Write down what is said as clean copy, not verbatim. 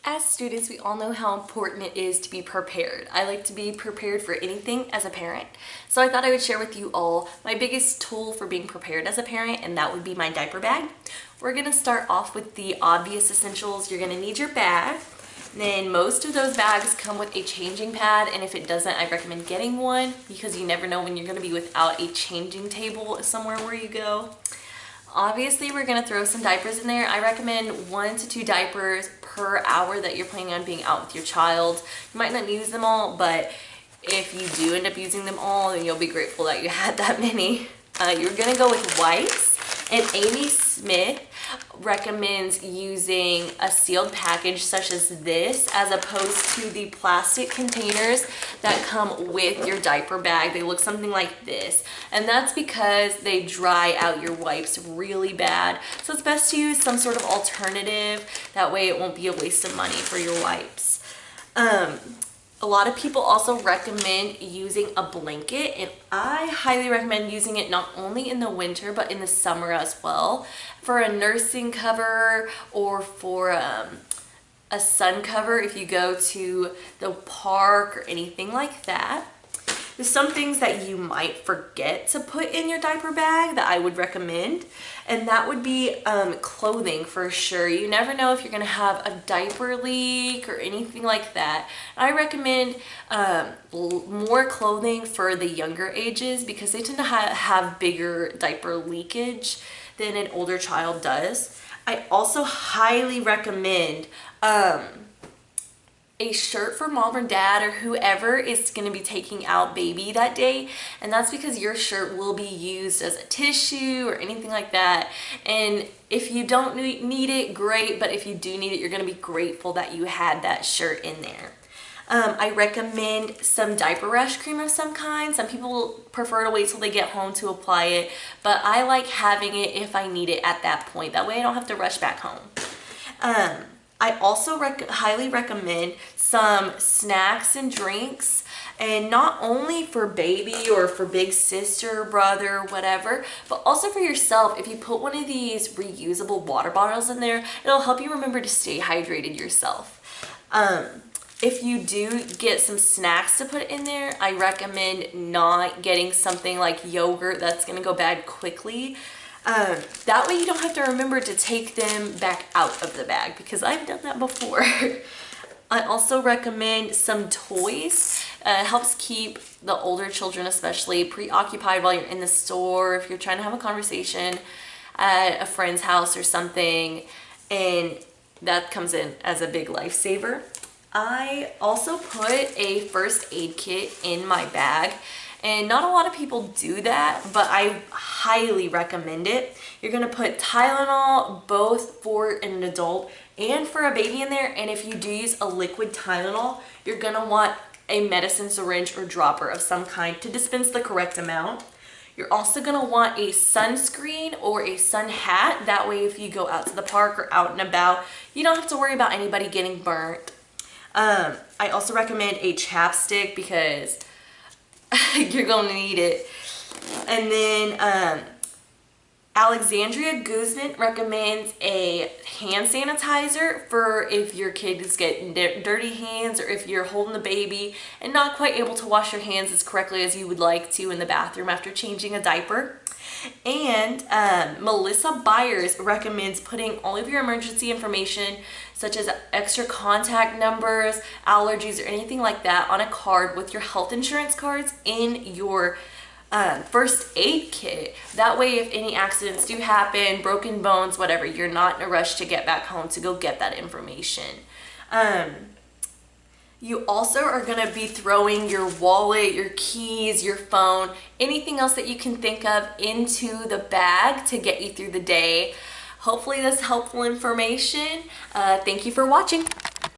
As students, we all know how important it is to be prepared. I like to be prepared for anything as a parent. So I thought I would share with you all my biggest tool for being prepared as a parent, and that would be my diaper bag. We're gonna start off with the obvious essentials. You're gonna need your bag. Then most of those bags come with a changing pad, and if it doesn't, I recommend getting one because you never know when you're gonna be without a changing table somewhere where you go. Obviously, we're gonna throw some diapers in there. I recommend 1 to 2 diapers per hour that you're planning on being out with your child. You might not use them all, but if you do end up using them all, then you'll be grateful that you had that many. You're gonna go with wipes, and Amy Smith recommends using a sealed package such as this as opposed to the plastic containers that come with your diaper bag. They look something like this, and that's because they dry out your wipes really bad. So it's best to use some sort of alternative. That way it won't be a waste of money for your wipes. A lot of people also recommend using a blanket, and I highly recommend using it not only in the winter but in the summer as well, for a nursing cover or for a sun cover if you go to the park or anything like that. There's some things that you might forget to put in your diaper bag that I would recommend, and that would be clothing for sure. You never know if you're gonna have a diaper leak or anything like that. I recommend more clothing for the younger ages because they tend to have bigger diaper leakage than an older child does. I also highly recommend a shirt for mom or dad or whoever is going to be taking out baby that day, and that's because your shirt will be used as a tissue or anything like that. And if you don't need it, great, but if you do need it, you're going to be grateful that you had that shirt in there. I recommend some diaper rash cream of some kind. Some people prefer to wait till they get home to apply it, but I like having it if I need it at that point. That way I don't have to rush back home. I also highly recommend some snacks and drinks, and not only for baby or for big sister, brother, whatever, but also for yourself. If you put one of these reusable water bottles in there, it'll help you remember to stay hydrated yourself. If you do get some snacks to put in there, I recommend not getting something like yogurt that's gonna go bad quickly. That way you don't have to remember to take them back out of the bag, because I've done that before. I also recommend some toys. It helps keep the older children especially preoccupied while you're in the store, if you're trying to have a conversation at a friend's house or something, and that comes in as a big lifesaver. I also put a first aid kit in my bag, and not a lot of people do that, but I highly recommend it. You're gonna put Tylenol both for an adult and for a baby in there, and if you do use a liquid Tylenol, you're gonna want a medicine syringe or dropper of some kind to dispense the correct amount. You're also gonna want a sunscreen or a sun hat. That way if you go out to the park or out and about, you don't have to worry about anybody getting burnt. I also recommend a chapstick because you're gonna need it. And then Alexandria Guzman recommends a hand sanitizer for if your kid is getting dirty hands, or if you're holding the baby and not quite able to wash your hands as correctly as you would like to in the bathroom after changing a diaper. And Melissa Byers recommends putting all of your emergency information, such as extra contact numbers, allergies, or anything like that, on a card with your health insurance cards in your first aid kit. That way if any accidents do happen, broken bones, whatever, you're not in a rush to get back home to go get that information. You also are gonna be throwing your wallet, your keys, your phone, anything else that you can think of into the bag to get you through the day. Hopefully that's helpful information. Thank you for watching.